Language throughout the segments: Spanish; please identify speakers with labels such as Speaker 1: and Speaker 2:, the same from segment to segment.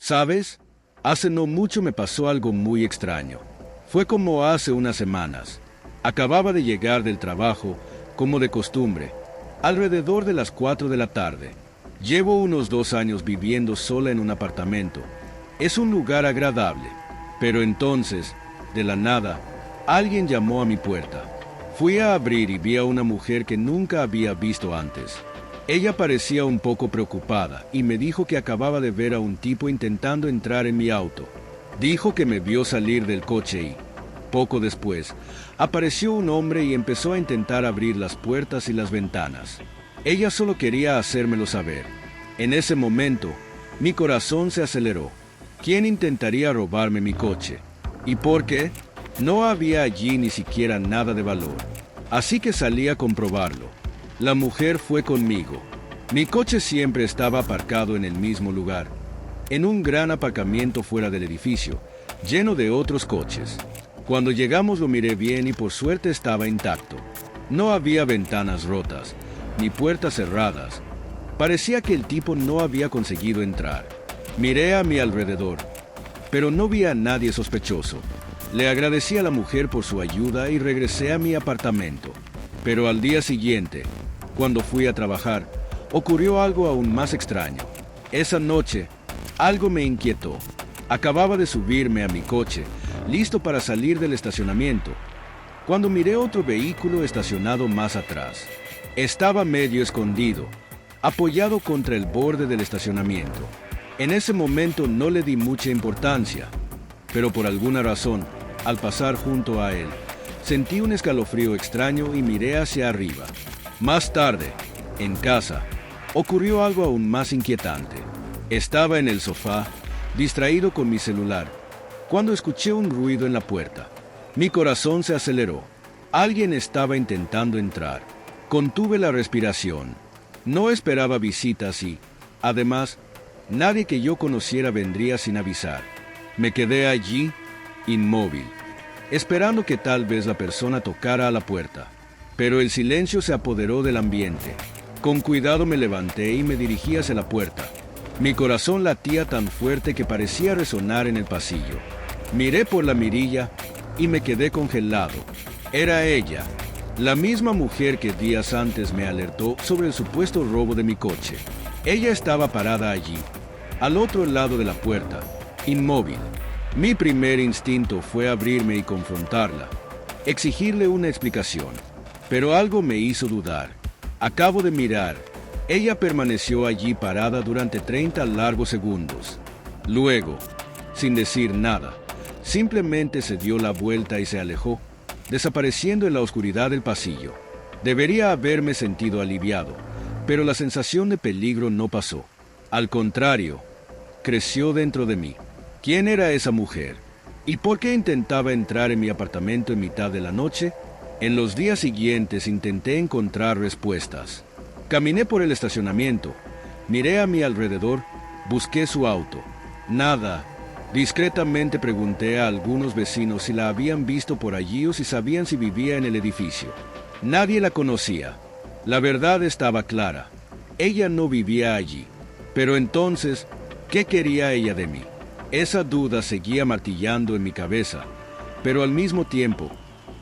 Speaker 1: ¿Sabes? Hace no mucho me pasó algo muy extraño. Fue como hace unas semanas. Acababa de llegar del trabajo, como de costumbre, alrededor de las 4 de la tarde. Llevo unos 2 años viviendo sola en un apartamento. Es un lugar agradable, pero entonces, de la nada, alguien llamó a mi puerta. Fui a abrir y vi a una mujer que nunca había visto antes. Ella parecía un poco preocupada y me dijo que acababa de ver a un tipo intentando entrar en mi auto. Dijo que me vio salir del coche y, poco después, apareció un hombre y empezó a intentar abrir las puertas y las ventanas. Ella solo quería hacérmelo saber. En ese momento, mi corazón se aceleró. ¿Quién intentaría robarme mi coche? ¿Y por qué? No había allí ni siquiera nada de valor. Así que salí a comprobarlo. La mujer fue conmigo. Mi coche siempre estaba aparcado en el mismo lugar, en un gran aparcamiento fuera del edificio, lleno de otros coches. Cuando llegamos lo miré bien y por suerte estaba intacto. No había ventanas rotas, ni puertas cerradas. Parecía que el tipo no había conseguido entrar. Miré a mi alrededor, pero no vi a nadie sospechoso. Le agradecí a la mujer por su ayuda y regresé a mi apartamento. Pero al día siguiente, cuando fui a trabajar, ocurrió algo aún más extraño. Esa noche, algo me inquietó. Acababa de subirme a mi coche, listo para salir del estacionamiento, cuando miré otro vehículo estacionado más atrás. Estaba medio escondido, apoyado contra el borde del estacionamiento. En ese momento no le di mucha importancia, pero por alguna razón, al pasar junto a él, sentí un escalofrío extraño y miré hacia arriba. Más tarde, en casa, ocurrió algo aún más inquietante. Estaba en el sofá, distraído con mi celular, cuando escuché un ruido en la puerta. Mi corazón se aceleró. Alguien estaba intentando entrar. Contuve la respiración. No esperaba visitas y, además, nadie que yo conociera vendría sin avisar. Me quedé allí, inmóvil, esperando que tal vez la persona tocara a la puerta. Pero el silencio se apoderó del ambiente. Con cuidado me levanté y me dirigí hacia la puerta. Mi corazón latía tan fuerte que parecía resonar en el pasillo. Miré por la mirilla y me quedé congelado. Era ella, la misma mujer que días antes me alertó sobre el supuesto robo de mi coche. Ella estaba parada allí, al otro lado de la puerta, inmóvil. Mi primer instinto fue abrirme y confrontarla, exigirle una explicación. Pero algo me hizo dudar. Acabo de mirar. Ella permaneció allí parada durante 30 largos segundos. Luego, sin decir nada, simplemente se dio la vuelta y se alejó, desapareciendo en la oscuridad del pasillo. Debería haberme sentido aliviado, pero la sensación de peligro no pasó. Al contrario, creció dentro de mí. ¿Quién era esa mujer? ¿Y por qué intentaba entrar en mi apartamento en mitad de la noche? En los días siguientes intenté encontrar respuestas. Caminé por el estacionamiento, miré a mi alrededor, busqué su auto. Nada. Discretamente pregunté a algunos vecinos si la habían visto por allí o si sabían si vivía en el edificio. Nadie la conocía. La verdad estaba clara. Ella no vivía allí. Pero entonces, ¿qué quería ella de mí? Esa duda seguía martillando en mi cabeza, pero al mismo tiempo,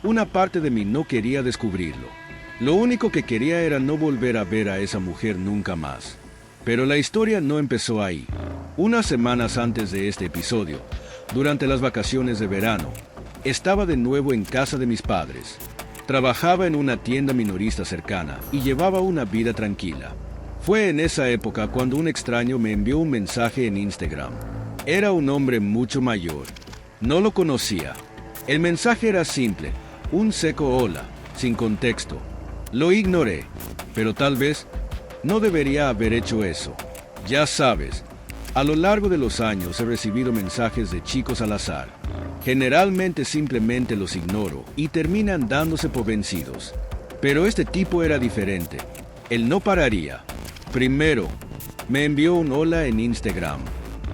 Speaker 1: una parte de mí no quería descubrirlo. Lo único que quería era no volver a ver a esa mujer nunca más. Pero la historia no empezó ahí. Unas semanas antes de este episodio, durante las vacaciones de verano, estaba de nuevo en casa de mis padres. Trabajaba en una tienda minorista cercana y llevaba una vida tranquila. Fue en esa época cuando un extraño me envió un mensaje en Instagram. Era un hombre mucho mayor. No lo conocía. El mensaje era simple, un seco hola, sin contexto. Lo ignoré, pero tal vez no debería haber hecho eso. Ya sabes, a lo largo de los años he recibido mensajes de chicos al azar. Generalmente simplemente los ignoro y terminan dándose por vencidos. Pero este tipo era diferente. Él no pararía. Primero, me envió un hola en Instagram.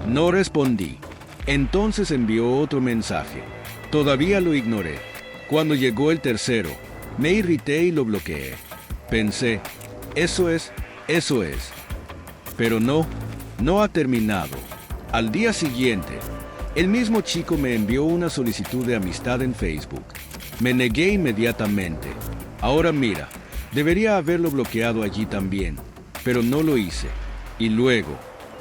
Speaker 1: No respondí. Entonces envió otro mensaje. Todavía lo ignoré. Cuando llegó el tercero, me irrité y lo bloqueé. Pensé, eso es. Pero no ha terminado. Al día siguiente, el mismo chico me envió una solicitud de amistad en Facebook. Me negué inmediatamente. Ahora mira, debería haberlo bloqueado allí también, pero no lo hice. Y luego,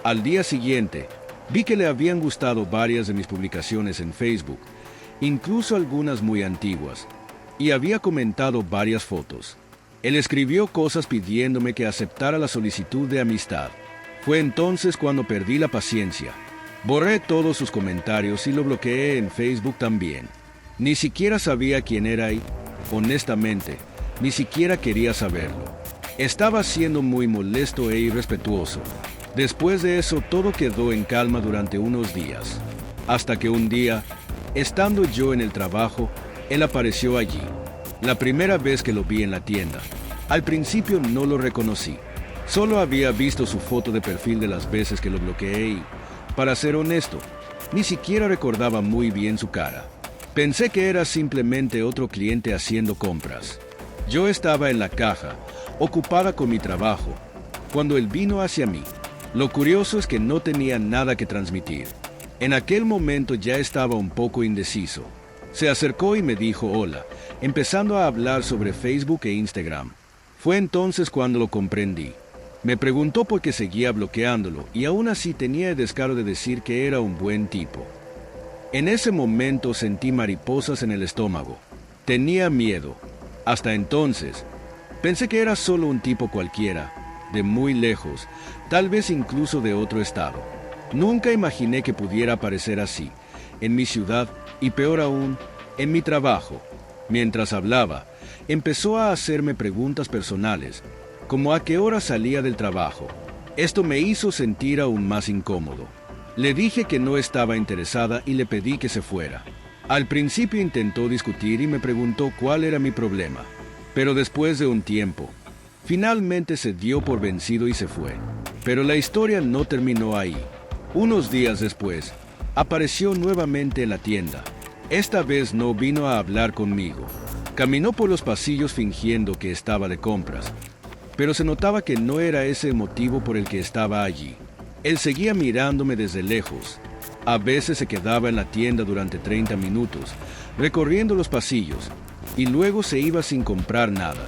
Speaker 1: al día siguiente, vi que le habían gustado varias de mis publicaciones en Facebook, incluso algunas muy antiguas, y había comentado varias fotos. Él escribió cosas pidiéndome que aceptara la solicitud de amistad. Fue entonces cuando perdí la paciencia. Borré todos sus comentarios y lo bloqueé en Facebook también. Ni siquiera sabía quién era y, honestamente, ni siquiera quería saberlo. Estaba siendo muy molesto e irrespetuoso. Después de eso, todo quedó en calma durante unos días. Hasta que un día, estando yo en el trabajo, él apareció allí. La primera vez que lo vi en la tienda. Al principio no lo reconocí. Solo había visto su foto de perfil de las veces que lo bloqueé y, para ser honesto, ni siquiera recordaba muy bien su cara. Pensé que era simplemente otro cliente haciendo compras. Yo estaba en la caja, ocupada con mi trabajo, cuando él vino hacia mí. Lo curioso es que no tenía nada que transmitir. En aquel momento ya estaba un poco indeciso. Se acercó y me dijo hola, empezando a hablar sobre Facebook e Instagram. Fue entonces cuando lo comprendí. Me preguntó por qué seguía bloqueándolo y aún así tenía el descaro de decir que era un buen tipo. En ese momento sentí mariposas en el estómago. Tenía miedo. Hasta entonces, pensé que era solo un tipo cualquiera, de muy lejos, tal vez incluso de otro estado. Nunca imaginé que pudiera aparecer así, en mi ciudad y peor aún, en mi trabajo. Mientras hablaba, empezó a hacerme preguntas personales, como a qué hora salía del trabajo. Esto me hizo sentir aún más incómodo. Le dije que no estaba interesada y le pedí que se fuera. Al principio intentó discutir y me preguntó cuál era mi problema, pero después de un tiempo, finalmente se dio por vencido y se fue. Pero la historia no terminó ahí. Unos días después, apareció nuevamente en la tienda. Esta vez no vino a hablar conmigo. Caminó por los pasillos fingiendo que estaba de compras, pero se notaba que no era ese el motivo por el que estaba allí. Él seguía mirándome desde lejos. A veces se quedaba en la tienda durante 30 minutos, recorriendo los pasillos, y luego se iba sin comprar nada.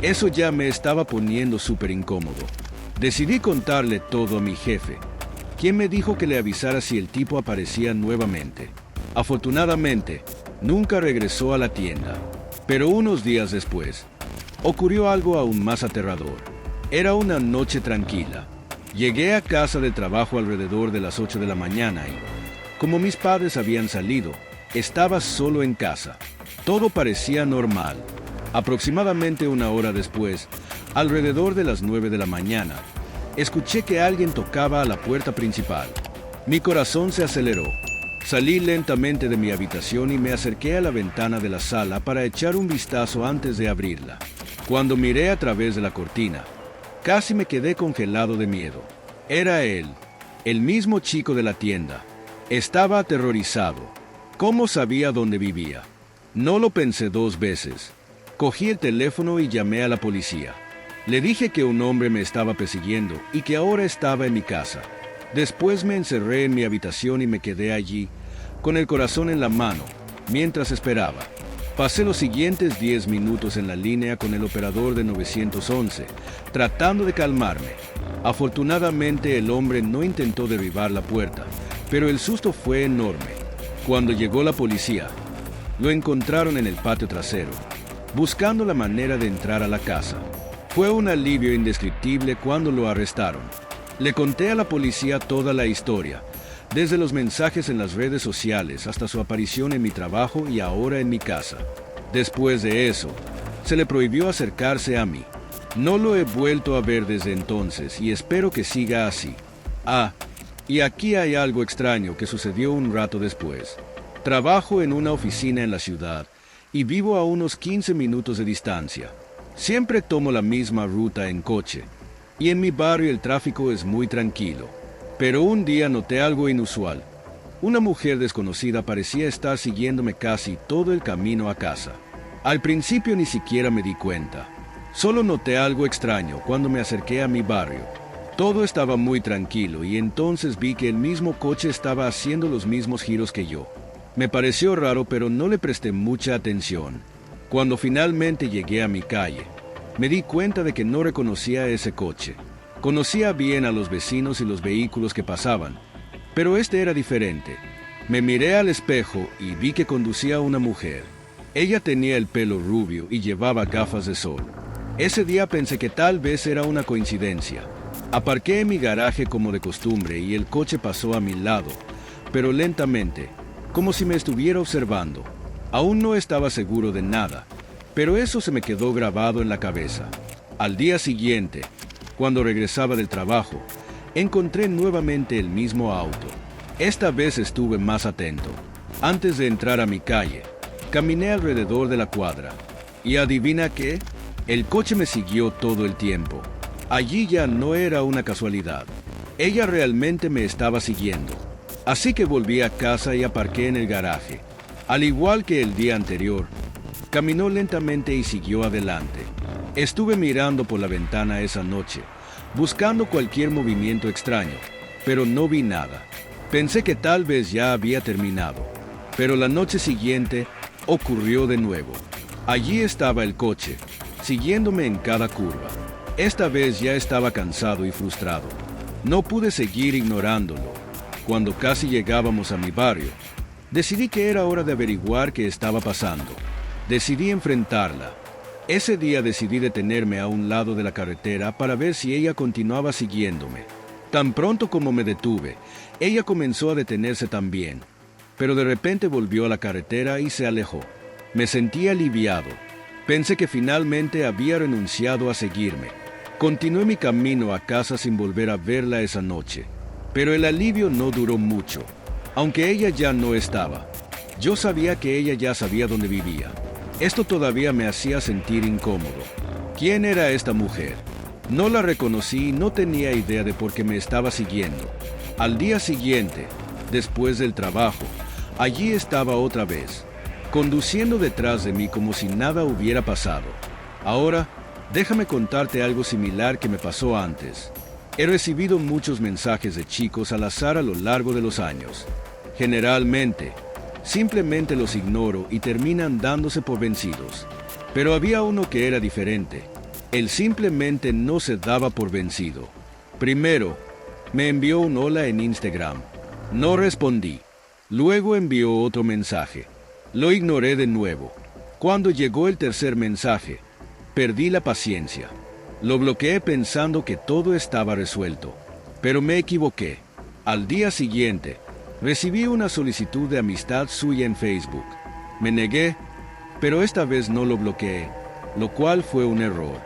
Speaker 1: Eso ya me estaba poniendo súper incómodo. Decidí contarle todo a mi jefe, quien me dijo que le avisara si el tipo aparecía nuevamente. Afortunadamente, nunca regresó a la tienda, pero unos días después, ocurrió algo aún más aterrador. Era una noche tranquila. Llegué a casa del trabajo alrededor de las 8 de la mañana y, como mis padres habían salido, estaba solo en casa. Todo parecía normal. Aproximadamente una hora después, alrededor de las 9 de la mañana, escuché que alguien tocaba a la puerta principal. Mi corazón se aceleró. Salí lentamente de mi habitación y me acerqué a la ventana de la sala para echar un vistazo antes de abrirla. Cuando miré a través de la cortina, casi me quedé congelado de miedo. Era él, el mismo chico de la tienda. Estaba aterrorizado. ¿Cómo sabía dónde vivía? No lo pensé dos veces. Cogí el teléfono y llamé a la policía. Le dije que un hombre me estaba persiguiendo y que ahora estaba en mi casa. Después me encerré en mi habitación y me quedé allí, con el corazón en la mano, mientras esperaba. Pasé los siguientes 10 minutos en la línea con el operador de 911, tratando de calmarme. Afortunadamente el hombre no intentó derribar la puerta, pero el susto fue enorme. Cuando llegó la policía, lo encontraron en el patio trasero, buscando la manera de entrar a la casa. Fue un alivio indescriptible cuando lo arrestaron. Le conté a la policía toda la historia, desde los mensajes en las redes sociales hasta su aparición en mi trabajo y ahora en mi casa. Después de eso, se le prohibió acercarse a mí. No lo he vuelto a ver desde entonces y espero que siga así. Y aquí hay algo extraño que sucedió un rato después. Trabajo en una oficina en la ciudad y vivo a unos 15 minutos de distancia. Siempre tomo la misma ruta en coche, y en mi barrio el tráfico es muy tranquilo. Pero un día noté algo inusual. Una mujer desconocida parecía estar siguiéndome casi todo el camino a casa. Al principio ni siquiera me di cuenta. Solo noté algo extraño cuando me acerqué a mi barrio. Todo estaba muy tranquilo y entonces vi que el mismo coche estaba haciendo los mismos giros que yo. Me pareció raro, pero no le presté mucha atención. Cuando finalmente llegué a mi calle, me di cuenta de que no reconocía ese coche. Conocía bien a los vecinos y los vehículos que pasaban, pero este era diferente. Me miré al espejo y vi que conducía a una mujer. Ella tenía el pelo rubio y llevaba gafas de sol. Ese día pensé que tal vez era una coincidencia. Aparqué en mi garaje como de costumbre y el coche pasó a mi lado, pero lentamente, como si me estuviera observando. Aún no estaba seguro de nada, pero eso se me quedó grabado en la cabeza. Al día siguiente, cuando regresaba del trabajo, encontré nuevamente el mismo auto. Esta vez estuve más atento. Antes de entrar a mi calle, caminé alrededor de la cuadra. ¿Y adivina qué? El coche me siguió todo el tiempo. Allí ya no era una casualidad. Ella realmente me estaba siguiendo. Así que volví a casa y aparqué en el garaje. Al igual que el día anterior, caminó lentamente y siguió adelante. Estuve mirando por la ventana esa noche, buscando cualquier movimiento extraño, pero no vi nada. Pensé que tal vez ya había terminado, pero la noche siguiente ocurrió de nuevo. Allí estaba el coche, siguiéndome en cada curva. Esta vez ya estaba cansado y frustrado. No pude seguir ignorándolo. Cuando casi llegábamos a mi barrio, decidí que era hora de averiguar qué estaba pasando. Decidí enfrentarla. Ese día decidí detenerme a un lado de la carretera para ver si ella continuaba siguiéndome. Tan pronto como me detuve, ella comenzó a detenerse también, pero de repente volvió a la carretera y se alejó. Me sentí aliviado. Pensé que finalmente había renunciado a seguirme. Continué mi camino a casa sin volver a verla esa noche. Pero el alivio no duró mucho. Aunque ella ya no estaba, yo sabía que ella ya sabía dónde vivía. Esto todavía me hacía sentir incómodo. ¿Quién era esta mujer? No la reconocí y no tenía idea de por qué me estaba siguiendo. Al día siguiente, después del trabajo, allí estaba otra vez, conduciendo detrás de mí como si nada hubiera pasado. Ahora, déjame contarte algo similar que me pasó antes. He recibido muchos mensajes de chicos al azar a lo largo de los años. Generalmente, simplemente los ignoro y terminan dándose por vencidos. Pero había uno que era diferente. Él simplemente no se daba por vencido. Primero, me envió un hola en Instagram. No respondí. Luego envió otro mensaje. Lo ignoré de nuevo. Cuando llegó el tercer mensaje, perdí la paciencia. Lo bloqueé pensando que todo estaba resuelto, pero me equivoqué. Al día siguiente, recibí una solicitud de amistad suya en Facebook. Me negué, pero esta vez no lo bloqueé, lo cual fue un error.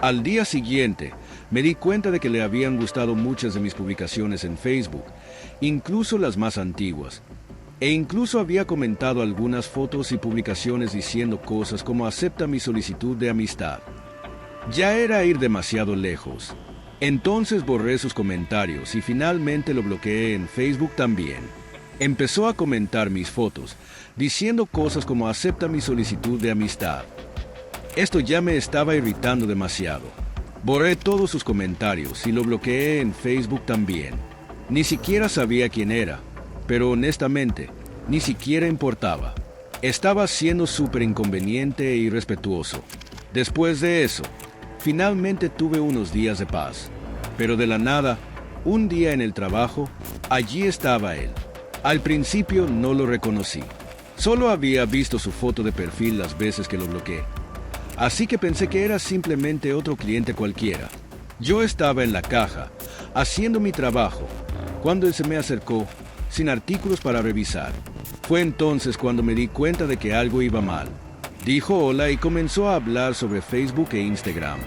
Speaker 1: Al día siguiente, me di cuenta de que le habían gustado muchas de mis publicaciones en Facebook, incluso las más antiguas. E incluso había comentado algunas fotos y publicaciones diciendo cosas como acepta mi solicitud de amistad. Ya era ir demasiado lejos. Entonces borré sus comentarios y finalmente lo bloqueé en Facebook también. Empezó a comentar mis fotos, diciendo cosas como acepta mi solicitud de amistad. Esto ya me estaba irritando demasiado. Borré todos sus comentarios y lo bloqueé en Facebook también. Ni siquiera sabía quién era, pero honestamente, ni siquiera importaba. Estaba siendo súper inconveniente e irrespetuoso. Después de eso, finalmente tuve unos días de paz. Pero de la nada, un día en el trabajo, allí estaba él. Al principio no lo reconocí. Solo había visto su foto de perfil las veces que lo bloqueé. Así que pensé que era simplemente otro cliente cualquiera. Yo estaba en la caja, haciendo mi trabajo, cuando él se me acercó, sin artículos para revisar. Fue entonces cuando me di cuenta de que algo iba mal. Dijo hola y comenzó a hablar sobre Facebook e Instagram.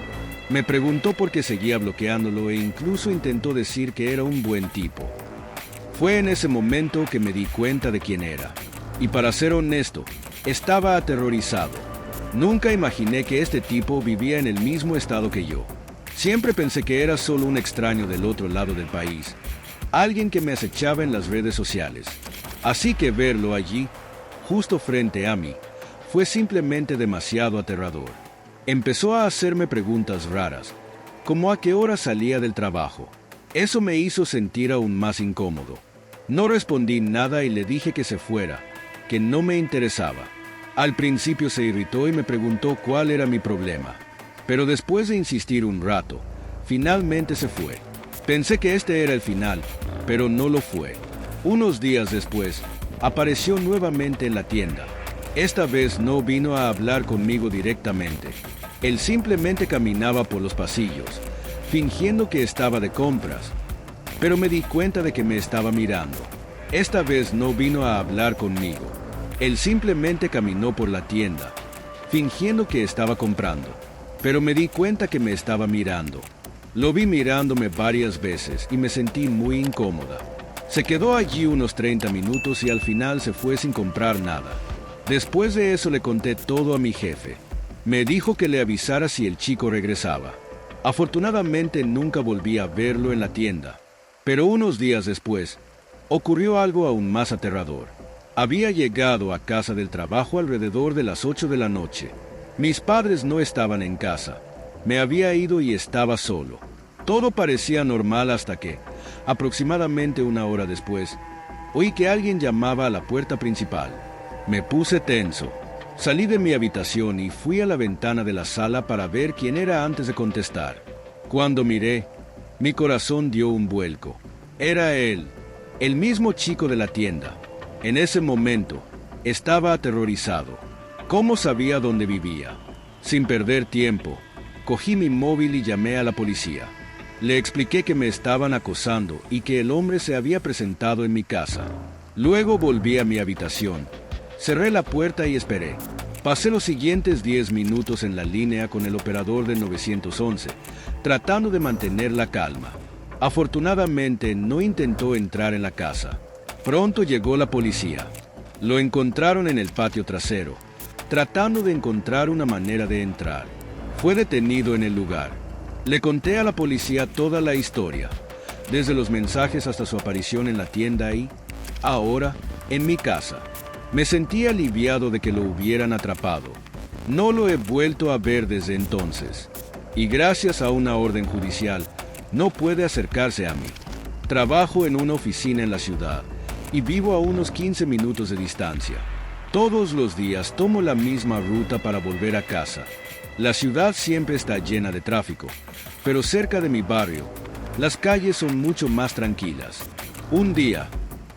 Speaker 1: Me preguntó por qué seguía bloqueándolo e incluso intentó decir que era un buen tipo. Fue en ese momento que me di cuenta de quién era. Y para ser honesto, estaba aterrorizado. Nunca imaginé que este tipo vivía en el mismo estado que yo. Siempre pensé que era solo un extraño del otro lado del país, alguien que me acechaba en las redes sociales. Así que verlo allí, justo frente a mí, fue simplemente demasiado aterrador. Empezó a hacerme preguntas raras, como a qué hora salía del trabajo, Eso me hizo sentir aún más incómodo. No respondí nada y le dije que se fuera, que no me interesaba. Al principio se irritó y me preguntó cuál era mi problema, pero después de insistir un rato, finalmente se fue. Pensé que este era el final, pero no lo fue. Unos días después, apareció nuevamente en la tienda. Esta vez no vino a hablar conmigo directamente. Él simplemente caminaba por los pasillos, fingiendo que estaba de compras, pero me di cuenta de que me estaba mirando. Esta vez no vino a hablar conmigo. Él simplemente caminó por la tienda, fingiendo que estaba comprando, pero me di cuenta que me estaba mirando. Lo vi mirándome varias veces y me sentí muy incómoda. Se quedó allí unos 30 minutos y al final se fue sin comprar nada. Después de eso le conté todo a mi jefe. Me dijo que le avisara si el chico regresaba. Afortunadamente nunca volví a verlo en la tienda, pero unos días después, ocurrió algo aún más aterrador. Había llegado a casa del trabajo alrededor de las 8 de la noche. Mis padres no estaban en casa. Me había ido y estaba solo. Todo parecía normal hasta que, aproximadamente una hora después, oí que alguien llamaba a la puerta principal. Me puse tenso. Salí de mi habitación y fui a la ventana de la sala para ver quién era antes de contestar. Cuando miré, mi corazón dio un vuelco. Era él, el mismo chico de la tienda. En ese momento, estaba aterrorizado. ¿Cómo sabía dónde vivía? Sin perder tiempo, cogí mi móvil y llamé a la policía. Le expliqué que me estaban acosando y que el hombre se había presentado en mi casa. Luego volví a mi habitación. Cerré la puerta y esperé. Pasé los siguientes 10 minutos en la línea con el operador del 911, tratando de mantener la calma. Afortunadamente no intentó entrar en la casa. Pronto llegó la policía. Lo encontraron en el patio trasero, tratando de encontrar una manera de entrar. Fue detenido en el lugar. Le conté a la policía toda la historia, desde los mensajes hasta su aparición en la tienda y, ahora, en mi casa. Me sentí aliviado de que lo hubieran atrapado. No lo he vuelto a ver desde entonces. Y gracias a una orden judicial, no puede acercarse a mí. Trabajo en una oficina en la ciudad y vivo a unos 15 minutos de distancia. Todos los días tomo la misma ruta para volver a casa. La ciudad siempre está llena de tráfico, pero cerca de mi barrio, las calles son mucho más tranquilas. Un día,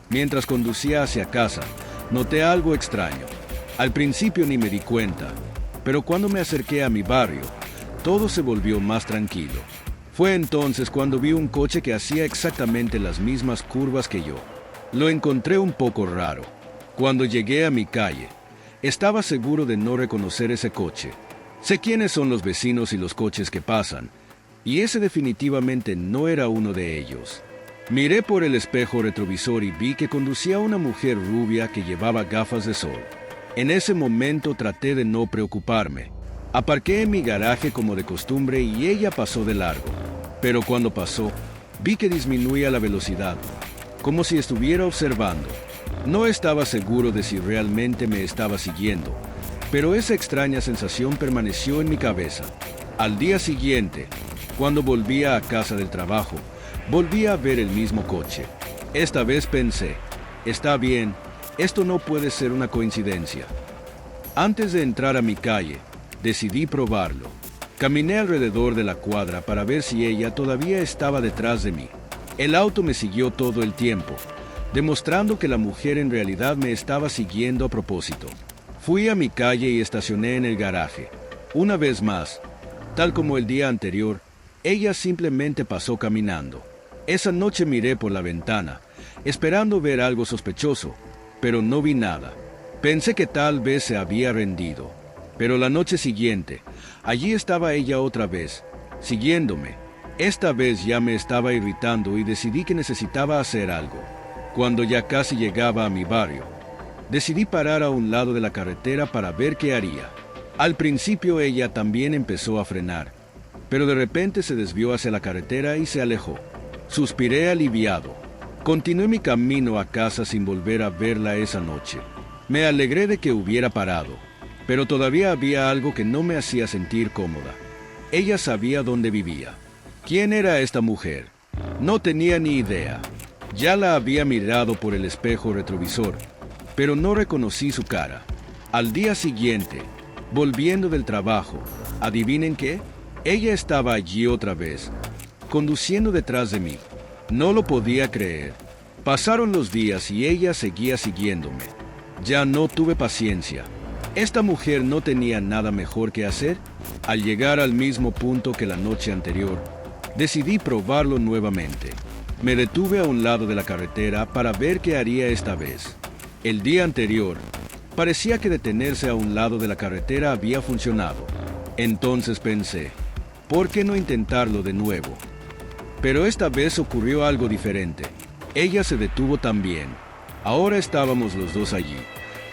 Speaker 1: mientras conducía hacia casa, noté algo extraño. Al principio ni me di cuenta, pero cuando me acerqué a mi barrio, todo se volvió más tranquilo. Fue entonces cuando vi un coche que hacía exactamente las mismas curvas que yo. Lo encontré un poco raro. Cuando llegué a mi calle, estaba seguro de no reconocer ese coche. Sé quiénes son los vecinos y los coches que pasan, y ese definitivamente no era uno de ellos. Miré por el espejo retrovisor y vi que conducía una mujer rubia que llevaba gafas de sol. En ese momento traté de no preocuparme. Aparqué en mi garaje como de costumbre y ella pasó de largo. Pero cuando pasó, vi que disminuía la velocidad, como si estuviera observando. No estaba seguro de si realmente me estaba siguiendo, pero esa extraña sensación permaneció en mi cabeza. Al día siguiente, cuando volvía a casa del trabajo, volví a ver el mismo coche. Esta vez pensé, está bien, esto no puede ser una coincidencia. Antes de entrar a mi calle, decidí probarlo. Caminé alrededor de la cuadra para ver si ella todavía estaba detrás de mí. El auto me siguió todo el tiempo, demostrando que la mujer en realidad me estaba siguiendo a propósito. Fui a mi calle y estacioné en el garaje. Una vez más, tal como el día anterior, ella simplemente pasó caminando. Esa noche miré por la ventana, esperando ver algo sospechoso, pero no vi nada. Pensé que tal vez se había rendido. Pero la noche siguiente, allí estaba ella otra vez, siguiéndome. Esta vez ya me estaba irritando y decidí que necesitaba hacer algo. Cuando ya casi llegaba a mi barrio, decidí parar a un lado de la carretera para ver qué haría. Al principio ella también empezó a frenar, pero de repente se desvió hacia la carretera y se alejó. Suspiré aliviado. Continué mi camino a casa sin volver a verla esa noche. Me alegré de que hubiera parado, pero todavía había algo que no me hacía sentir cómoda. Ella sabía dónde vivía. ¿Quién era esta mujer? No tenía ni idea. Ya la había mirado por el espejo retrovisor, pero no reconocí su cara. Al día siguiente, volviendo del trabajo, ¿adivinen qué? Ella estaba allí otra vez, conduciendo detrás de mí. No lo podía creer. Pasaron los días y ella seguía siguiéndome. Ya no tuve paciencia. Esta mujer no tenía nada mejor que hacer. Al llegar al mismo punto que la noche anterior, decidí probarlo nuevamente. Me detuve a un lado de la carretera para ver qué haría esta vez. El día anterior, parecía que detenerse a un lado de la carretera había funcionado. Entonces pensé, ¿por qué no intentarlo de nuevo? Pero esta vez ocurrió algo diferente. Ella se detuvo también. Ahora estábamos los dos allí,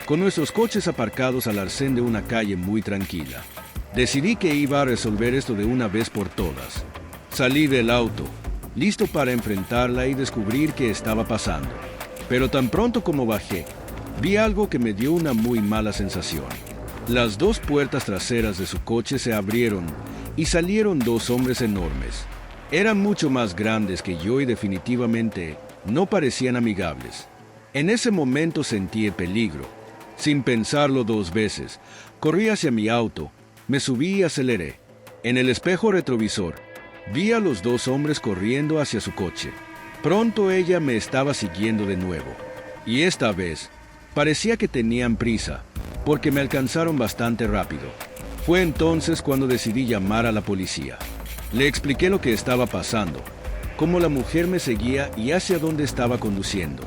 Speaker 1: con nuestros coches aparcados al arcén de una calle muy tranquila. Decidí que iba a resolver esto de una vez por todas. Salí del auto, listo para enfrentarla y descubrir qué estaba pasando. Pero tan pronto como bajé, vi algo que me dio una muy mala sensación. Las dos puertas traseras de su coche se abrieron y salieron dos hombres enormes. Eran mucho más grandes que yo y definitivamente no parecían amigables. En ese momento sentí el peligro. Sin pensarlo dos veces, corrí hacia mi auto, me subí y aceleré. En el espejo retrovisor, vi a los dos hombres corriendo hacia su coche. Pronto ella me estaba siguiendo de nuevo. Y esta vez, parecía que tenían prisa, porque me alcanzaron bastante rápido. Fue entonces cuando decidí llamar a la policía. Le expliqué lo que estaba pasando, cómo la mujer me seguía y hacia dónde estaba conduciendo.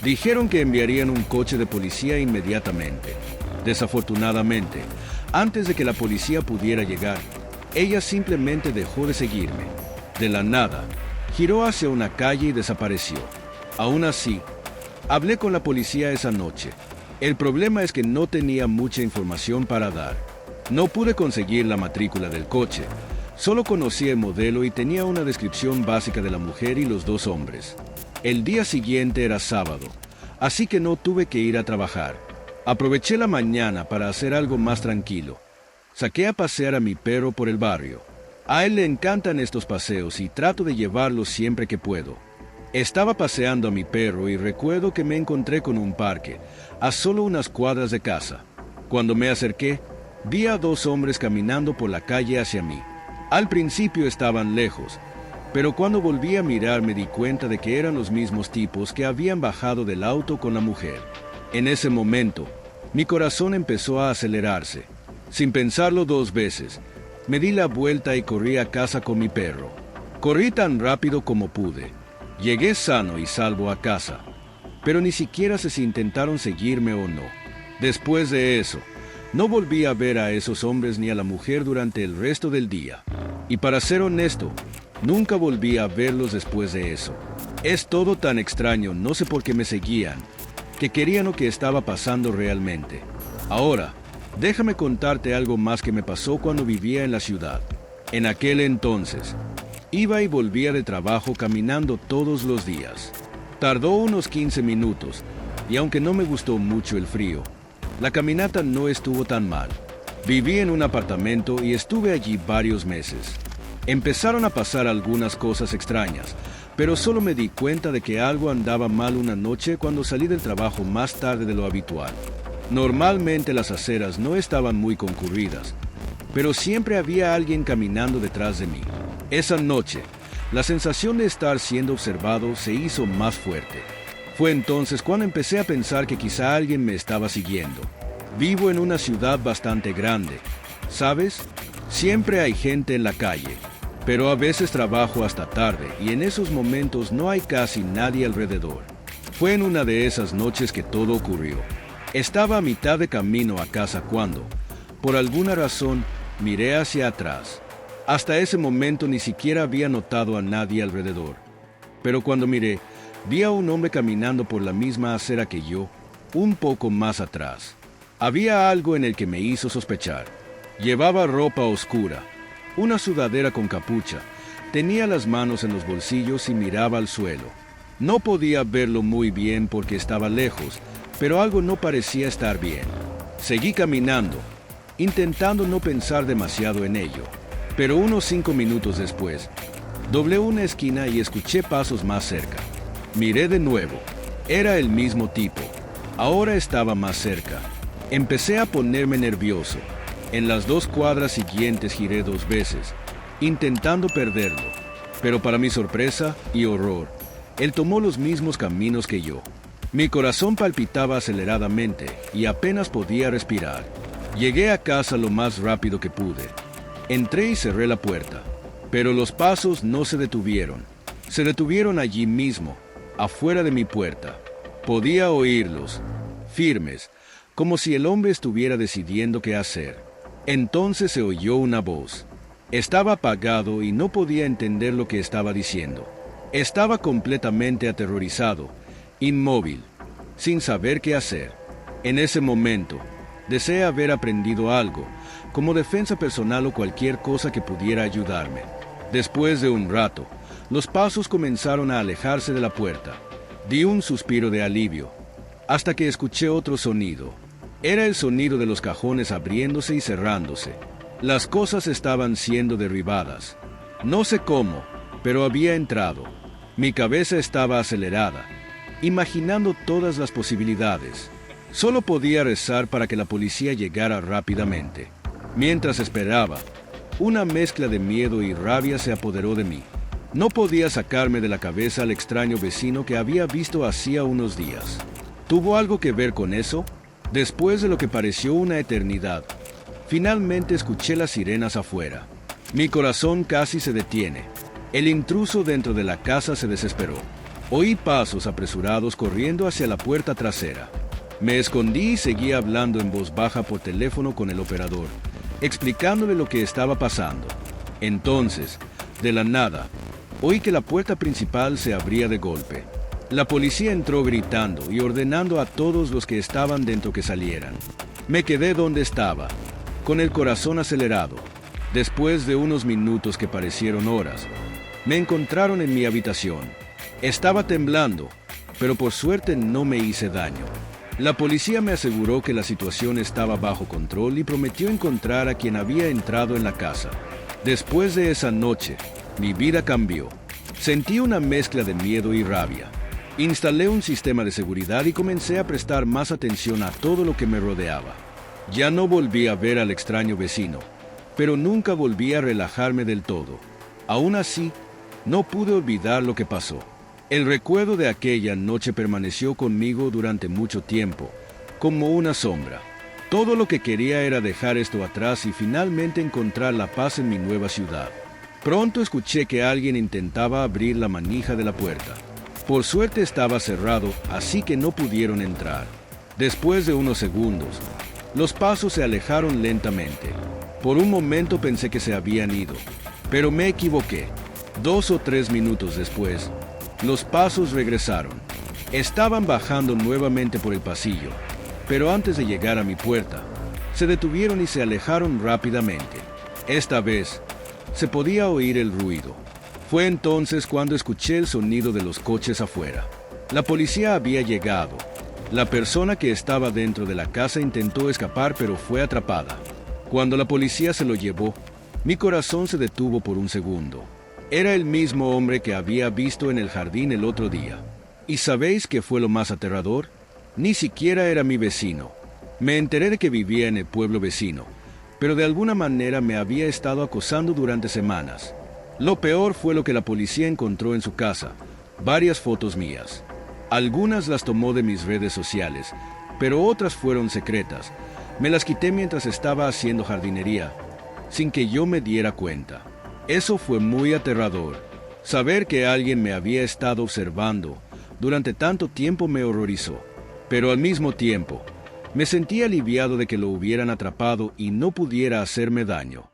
Speaker 1: Dijeron que enviarían un coche de policía inmediatamente. Desafortunadamente, antes de que la policía pudiera llegar, ella simplemente dejó de seguirme. De la nada, giró hacia una calle y desapareció. Aún así, hablé con la policía esa noche. El problema es que no tenía mucha información para dar. No pude conseguir la matrícula del coche. Solo conocía el modelo y tenía una descripción básica de la mujer y los dos hombres. El día siguiente era sábado, así que no tuve que ir a trabajar. Aproveché la mañana para hacer algo más tranquilo. Saqué a pasear a mi perro por el barrio. A él le encantan estos paseos y trato de llevarlo siempre que puedo. Estaba paseando a mi perro y recuerdo que me encontré con un parque, a solo unas cuadras de casa. Cuando me acerqué, vi a dos hombres caminando por la calle hacia mí. Al principio estaban lejos, pero cuando volví a mirar me di cuenta de que eran los mismos tipos que habían bajado del auto con la mujer. En ese momento, mi corazón empezó a acelerarse. Sin pensarlo dos veces, me di la vuelta y corrí a casa con mi perro. Corrí tan rápido como pude. Llegué sano y salvo a casa, pero ni siquiera sé si intentaron seguirme o no. Después de eso, no volví a ver a esos hombres ni a la mujer durante el resto del día. Y para ser honesto, nunca volví a verlos después de eso. Es todo tan extraño, no sé por qué me seguían, que querían lo que estaba pasando realmente. Ahora, déjame contarte algo más que me pasó cuando vivía en la ciudad. En aquel entonces, iba y volvía de trabajo caminando todos los días. Tardó unos 15 minutos, y aunque no me gustó mucho el frío, la caminata no estuvo tan mal. Viví en un apartamento y estuve allí varios meses. Empezaron a pasar algunas cosas extrañas, pero solo me di cuenta de que algo andaba mal una noche cuando salí del trabajo más tarde de lo habitual. Normalmente las aceras no estaban muy concurridas, pero siempre había alguien caminando detrás de mí. Esa noche, la sensación de estar siendo observado se hizo más fuerte. Fue entonces cuando empecé a pensar que quizá alguien me estaba siguiendo. Vivo en una ciudad bastante grande, ¿sabes? Siempre hay gente en la calle, pero a veces trabajo hasta tarde y en esos momentos no hay casi nadie alrededor. Fue en una de esas noches que todo ocurrió. Estaba a mitad de camino a casa cuando, por alguna razón, miré hacia atrás. Hasta ese momento ni siquiera había notado a nadie alrededor. Pero cuando miré, vi a un hombre caminando por la misma acera que yo, un poco más atrás. Había algo en el que me hizo sospechar. Llevaba ropa oscura, una sudadera con capucha, tenía las manos en los bolsillos y miraba al suelo. No podía verlo muy bien porque estaba lejos, pero algo no parecía estar bien. Seguí caminando, intentando no pensar demasiado en ello. Pero unos 5 minutos después, Doblé una esquina y escuché pasos más cerca. Miré de nuevo. Era el mismo tipo. Ahora estaba más cerca. Empecé a ponerme nervioso. En las 2 cuadras siguientes giré 2 veces, intentando perderlo. Pero para mi sorpresa y horror, él tomó los mismos caminos que yo. Mi corazón palpitaba aceleradamente y apenas podía respirar. Llegué a casa lo más rápido que pude. Entré y cerré la puerta. Pero los pasos no se detuvieron. Se detuvieron allí mismo, afuera de mi puerta. Podía oírlos, firmes, como si el hombre estuviera decidiendo qué hacer. Entonces se oyó una voz. Estaba apagado y no podía entender lo que estaba diciendo. Estaba completamente aterrorizado, inmóvil, sin saber qué hacer. En ese momento, deseé haber aprendido algo, como defensa personal o cualquier cosa que pudiera ayudarme. Después de un rato, los pasos comenzaron a alejarse de la puerta. Di un suspiro de alivio, hasta que escuché otro sonido. Era el sonido de los cajones abriéndose y cerrándose. Las cosas estaban siendo derribadas. No sé cómo, pero había entrado. Mi cabeza estaba acelerada, imaginando todas las posibilidades. Solo podía rezar para que la policía llegara rápidamente. Mientras esperaba, una mezcla de miedo y rabia se apoderó de mí. No podía sacarme de la cabeza al extraño vecino que había visto hacía unos días. ¿Tuvo algo que ver con eso? Después de lo que pareció una eternidad, finalmente escuché las sirenas afuera. Mi corazón casi se detiene. El intruso dentro de la casa se desesperó. Oí pasos apresurados corriendo hacia la puerta trasera. Me escondí y seguí hablando en voz baja por teléfono con el operador, explicándole lo que estaba pasando. Entonces, de la nada, oí que la puerta principal se abría de golpe. La policía entró gritando y ordenando a todos los que estaban dentro que salieran. Me quedé donde estaba, con el corazón acelerado. Después de unos minutos que parecieron horas, me encontraron en mi habitación. Estaba temblando, pero por suerte no me hice daño. La policía me aseguró que la situación estaba bajo control y prometió encontrar a quien había entrado en la casa. Después de esa noche, mi vida cambió. Sentí una mezcla de miedo y rabia. Instalé un sistema de seguridad y comencé a prestar más atención a todo lo que me rodeaba. Ya no volví a ver al extraño vecino, pero nunca volví a relajarme del todo. Aún así, no pude olvidar lo que pasó. El recuerdo de aquella noche permaneció conmigo durante mucho tiempo, como una sombra. Todo lo que quería era dejar esto atrás y finalmente encontrar la paz en mi nueva ciudad. Pronto escuché que alguien intentaba abrir la manija de la puerta. Por suerte estaba cerrado, así que no pudieron entrar. Después de unos segundos, los pasos se alejaron lentamente. Por un momento pensé que se habían ido, pero me equivoqué. 2 o 3 minutos después, los pasos regresaron. Estaban bajando nuevamente por el pasillo, pero antes de llegar a mi puerta, se detuvieron y se alejaron rápidamente. Esta vez, se podía oír el ruido. Fue entonces cuando escuché el sonido de los coches afuera. La policía había llegado. La persona que estaba dentro de la casa intentó escapar, pero fue atrapada. Cuando la policía se lo llevó, mi corazón se detuvo por un segundo. Era el mismo hombre que había visto en el jardín el otro día. ¿Y sabéis qué fue lo más aterrador? Ni siquiera era mi vecino. Me enteré de que vivía en el pueblo vecino, pero de alguna manera me había estado acosando durante semanas. Lo peor fue lo que la policía encontró en su casa: varias fotos mías. Algunas las tomó de mis redes sociales, pero otras fueron secretas. Me las quité mientras estaba haciendo jardinería, sin que yo me diera cuenta. Eso fue muy aterrador. Saber que alguien me había estado observando durante tanto tiempo me horrorizó, pero al mismo tiempo, me sentí aliviado de que lo hubieran atrapado y no pudiera hacerme daño.